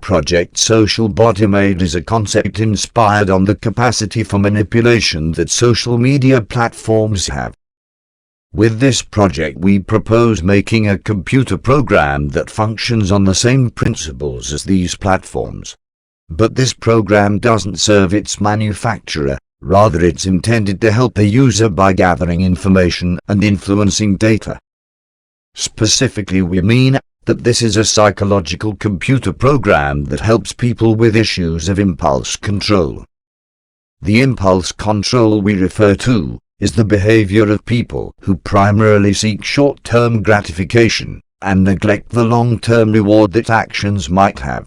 project Social Bot Imad is a concept inspired on the capacity for manipulation that social media platforms have. With this project we propose making a computer program that functions on the same principles as these platforms. But this program doesn't serve its manufacturer, rather it's intended to help the user by gathering information and influencing data. Specifically we mean that this is a psychological computer program that helps people with issues of impulse control. The impulse control we refer to is the behavior of people who primarily seek short-term gratification and neglect the long-term reward that actions might have.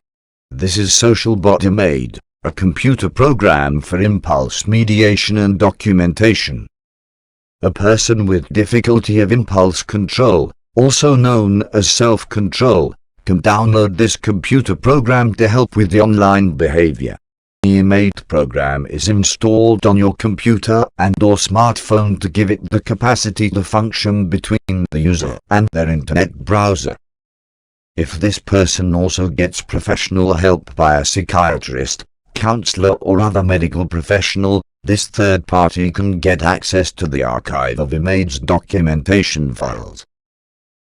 This is Social Bot Imad, a computer program for impulse mediation and documentation. A person with difficulty of impulse control, also known as self-control, can download this computer program to help with the online behavior. The Imad program is installed on your computer and/or smartphone to give it the capacity to function between the user and their internet browser. If this person also gets professional help by a psychiatrist, counselor or other medical professional, this third party can get access to the archive of Imad's documentation files.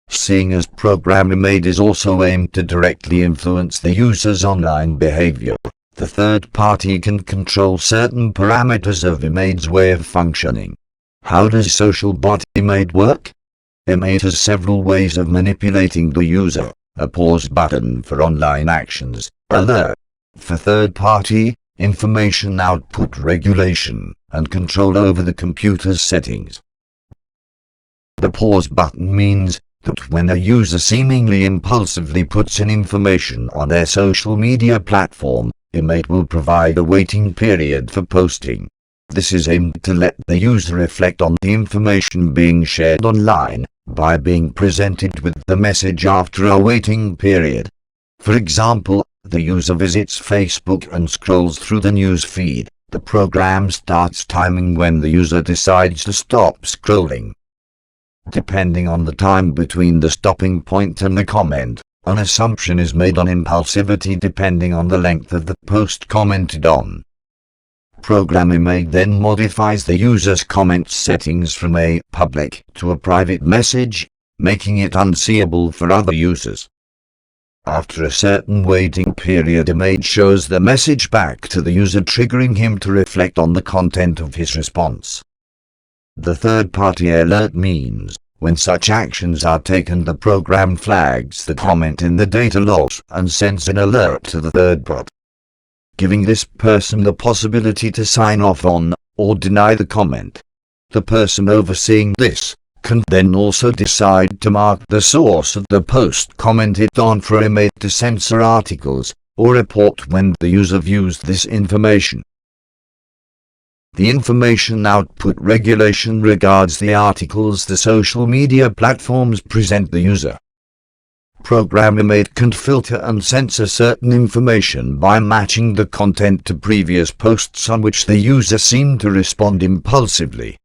Seeing as program Imad is also aimed to directly influence the user's online behavior, the third party can control certain parameters of Imad's way of functioning. How does Social Bot Imad work? Imad has several ways of manipulating the user: a pause button for online actions, alert for third party, information output regulation, and control over the computer's settings. The pause button means that when a user seemingly impulsively puts in information on their social media platform, Imad will provide a waiting period for posting. This is aimed to let the user reflect on the information being shared online, by being presented with the message after a waiting period. For example, the user visits Facebook and scrolls through the news feed. The program starts timing when the user decides to stop scrolling. Depending on the time between the stopping point and the comment, an assumption is made on impulsivity depending on the length of the post commented on. Program Imad then modifies the user's comment settings from a public to a private message, making it unseeable for other users. After a certain waiting period, Imad shows the message back to the user, triggering him to reflect on the content of his response. The third-party alert means, when such actions are taken, the program flags the comment in the data logs and sends an alert to the third bot, giving this person the possibility to sign off on or deny the comment. The person overseeing this can then also decide to mark the source of the post commented on for Imad to censor articles or report when the user views this information. The information output regulation regards the articles the social media platforms present the user. Program Imad can filter and censor certain information by matching the content to previous posts on which the user seemed to respond impulsively,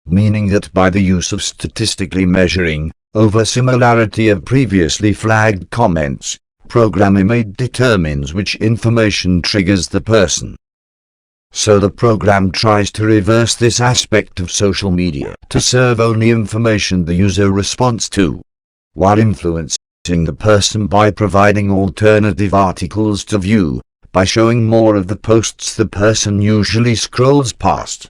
meaning that by the use of statistically measuring over similarity of previously flagged comments, Program Imad determines which information triggers the person. So the program tries to reverse this aspect of social media to serve only information the user responds to, while influencing the person by providing alternative articles to view, by showing more of the posts the person usually scrolls past.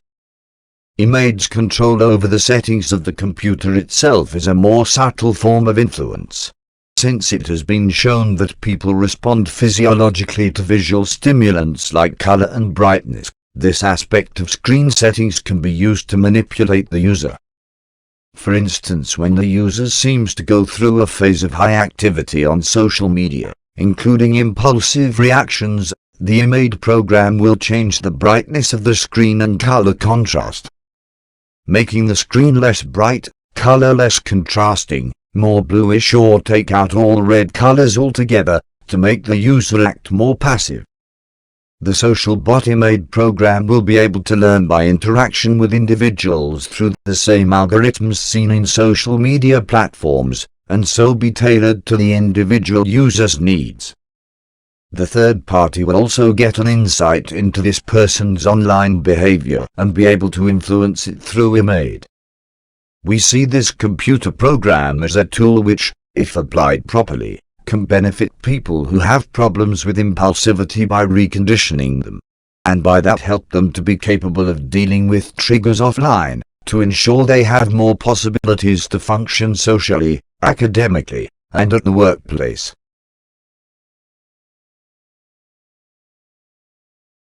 Imad's control over the settings of the computer itself is a more subtle form of influence, since it has been shown that people respond physiologically to visual stimulants like color and brightness. This aspect of screen settings can be used to manipulate the user. For instance, when the user seems to go through a phase of high activity on social media, including impulsive reactions, the Imad program will change the brightness of the screen and color contrast, making the screen less bright, color less contrasting, more bluish, or take out all red colors altogether, to make the user act more passive. The Social Bot Imad program will be able to learn by interaction with individuals through the same algorithms seen in social media platforms, and so be tailored to the individual user's needs. The third party will also get an insight into this person's online behavior and be able to influence it through Imad. We see this computer program as a tool which, if applied properly, can benefit people who have problems with impulsivity by reconditioning them, and by that help them to be capable of dealing with triggers offline, to ensure they have more possibilities to function socially, academically, and at the workplace.